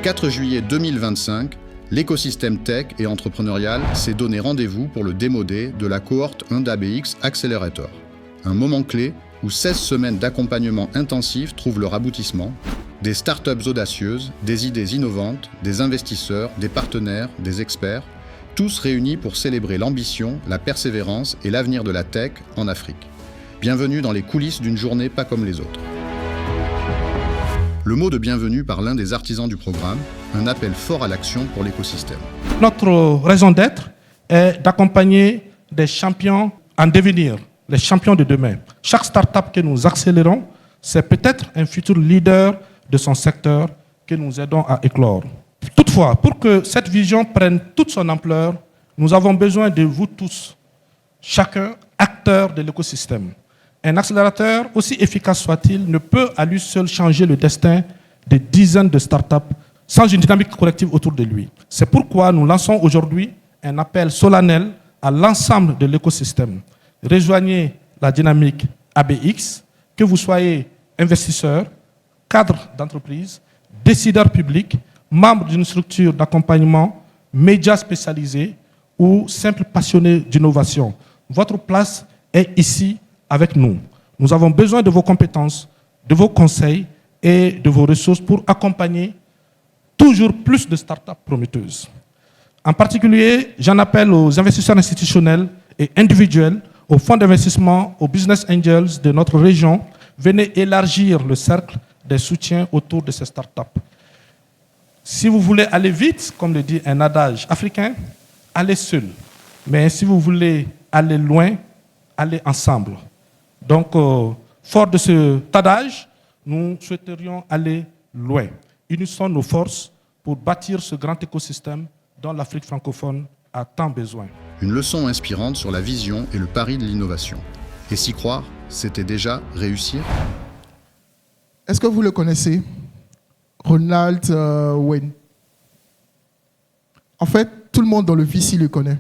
4 juillet 2025, l'écosystème tech et entrepreneurial s'est donné rendez-vous pour le démo day de la cohorte 1 d'ABX Accelerator. Un moment clé où 16 semaines d'accompagnement intensif trouvent leur aboutissement, des startups audacieuses, des idées innovantes, des investisseurs, des partenaires, des experts, tous réunis pour célébrer l'ambition, la persévérance et l'avenir de la tech en Afrique. Bienvenue dans les coulisses d'une journée pas comme les autres. Le mot de bienvenue par l'un des artisans du programme, un appel fort à l'action pour l'écosystème. Notre raison d'être est d'accompagner des champions en devenir, les champions de demain. Chaque start-up que nous accélérons, c'est peut-être un futur leader de son secteur que nous aidons à éclore. Toutefois, pour que cette vision prenne toute son ampleur, nous avons besoin de vous tous, chacun acteur de l'écosystème. Un accélérateur, aussi efficace soit-il, ne peut à lui seul changer le destin de dizaines de startups sans une dynamique collective autour de lui. C'est pourquoi nous lançons aujourd'hui un appel solennel à l'ensemble de l'écosystème. Rejoignez la dynamique ABX, que vous soyez investisseur, cadre d'entreprise, décideur public, membre d'une structure d'accompagnement, médias spécialisés ou simple passionné d'innovation. Votre place est ici avec nous. Nous avons besoin de vos compétences, de vos conseils et de vos ressources pour accompagner toujours plus de startups prometteuses. En particulier, j'en appelle aux investisseurs institutionnels et individuels, aux fonds d'investissement, aux business angels de notre région. Venez élargir le cercle des soutiens autour de ces startups. Si vous voulez aller vite, comme le dit un adage africain, allez seul. Mais si vous voulez aller loin, allez ensemble. Donc, fort de ce adage, nous souhaiterions aller loin. Unissons nos forces pour bâtir ce grand écosystème dont l'Afrique francophone a tant besoin. Une leçon inspirante sur la vision et le pari de l'innovation. Et s'y croire, c'était déjà réussir. Est-ce que vous le connaissez? Ronald Wayne. En fait, tout le monde dans le VC le connaît.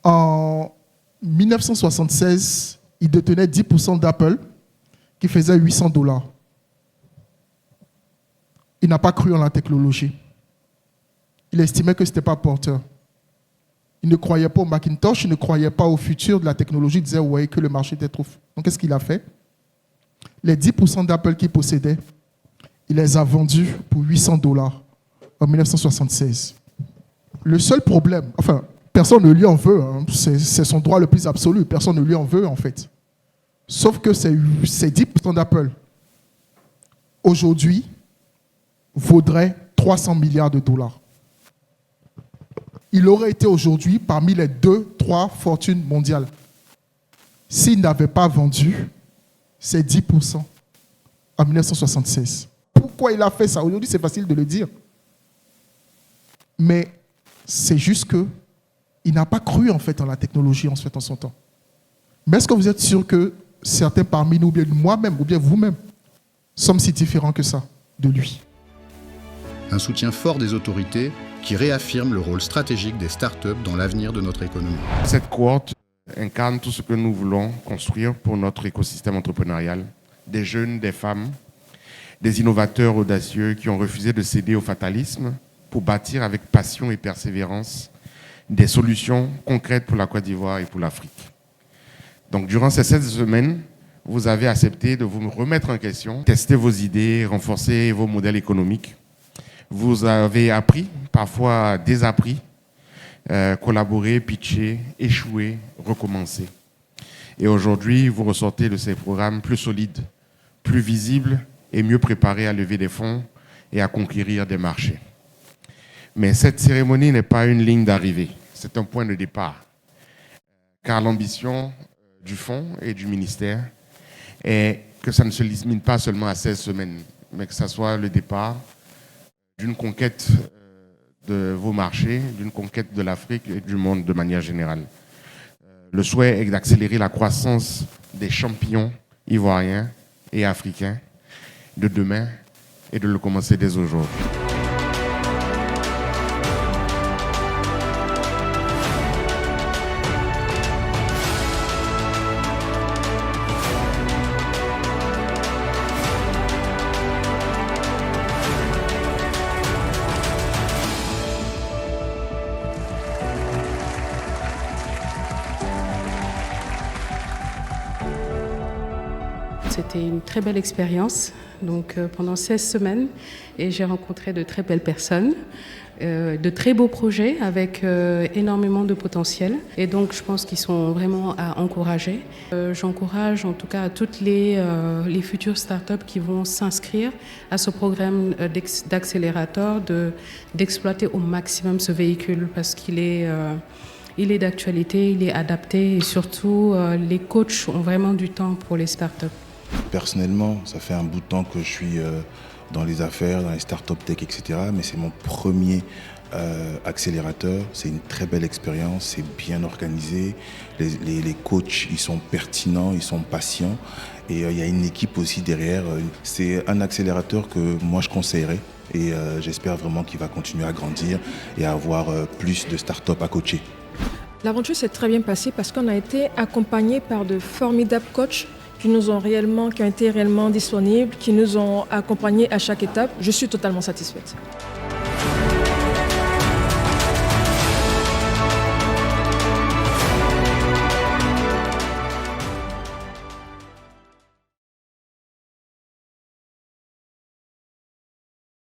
En 1976, il détenait 10% d'Apple, qui faisait $800. Il n'a pas cru en la technologie. Il estimait que ce n'était pas porteur. Il ne croyait pas au Macintosh, il ne croyait pas au futur de la technologie. Il disait ouais, que le marché était trop... Donc, qu'est-ce qu'il a fait? Les 10% d'Apple qu'il possédait, il les a vendus pour $800 en 1976. Le seul problème, enfin, personne ne lui en veut, hein, c'est son droit le plus absolu, personne ne lui en veut en fait. Sauf que ces 10% d'Apple, aujourd'hui, vaudraient $300 milliards. Il aurait été aujourd'hui parmi les 2-3 fortunes mondiales s'il n'avait pas vendu ces 10% en 1976. Pourquoi il a fait ça? Aujourd'hui, c'est facile de le dire. Mais c'est juste qu'il n'a pas cru en fait en la technologie en son temps. Mais est-ce que vous êtes sûr que certains parmi nous, ou bien moi-même, ou bien vous-même, sommes si différents que ça de lui? Un soutien fort des autorités qui réaffirme le rôle stratégique des startups dans l'avenir de notre économie. Cette cohorte incarne tout ce que nous voulons construire pour notre écosystème entrepreneurial. Des jeunes, des femmes, des innovateurs audacieux qui ont refusé de céder au fatalisme pour bâtir avec passion et persévérance des solutions concrètes pour la Côte d'Ivoire et pour l'Afrique. Donc, durant ces 16 semaines, vous avez accepté de vous remettre en question, tester vos idées, renforcer vos modèles économiques. Vous avez appris, parfois désappris, collaborer, pitcher, échouer, recommencer. Et aujourd'hui, vous ressortez de ces programmes plus solides, plus visibles et mieux préparés à lever des fonds et à conquérir des marchés. Mais cette cérémonie n'est pas une ligne d'arrivée, c'est un point de départ. Car l'ambition du fonds et du ministère est que ça ne se limite pas seulement à 16 semaines, mais que ça soit le départ d'une conquête de vos marchés, d'une conquête de l'Afrique et du monde de manière générale. Le souhait est d'accélérer la croissance des champions ivoiriens et africains de demain et de le commencer dès aujourd'hui. C'était une très belle expérience. Donc, pendant 16 semaines, et j'ai rencontré de très belles personnes, de très beaux projets avec énormément de potentiel. Et donc, je pense qu'ils sont vraiment à encourager. J'encourage en tout cas toutes les futures startups qui vont s'inscrire à ce programme d'accélérateur d'exploiter au maximum ce véhicule parce qu'il est d'actualité, il est adapté et surtout, les coachs ont vraiment du temps pour les startups. Personnellement, ça fait un bout de temps que je suis dans les affaires, dans les startups tech, etc. Mais c'est mon premier accélérateur. C'est une très belle expérience, c'est bien organisé. Les coachs, ils sont pertinents, ils sont patients. Et il y a une équipe aussi derrière. C'est un accélérateur que moi je conseillerais. Et j'espère vraiment qu'il va continuer à grandir et à avoir plus de startups à coacher. L'aventure s'est très bien passée parce qu'on a été accompagnés par de formidables coachs qui ont été réellement disponibles, qui nous ont accompagnés à chaque étape. Je suis totalement satisfaite.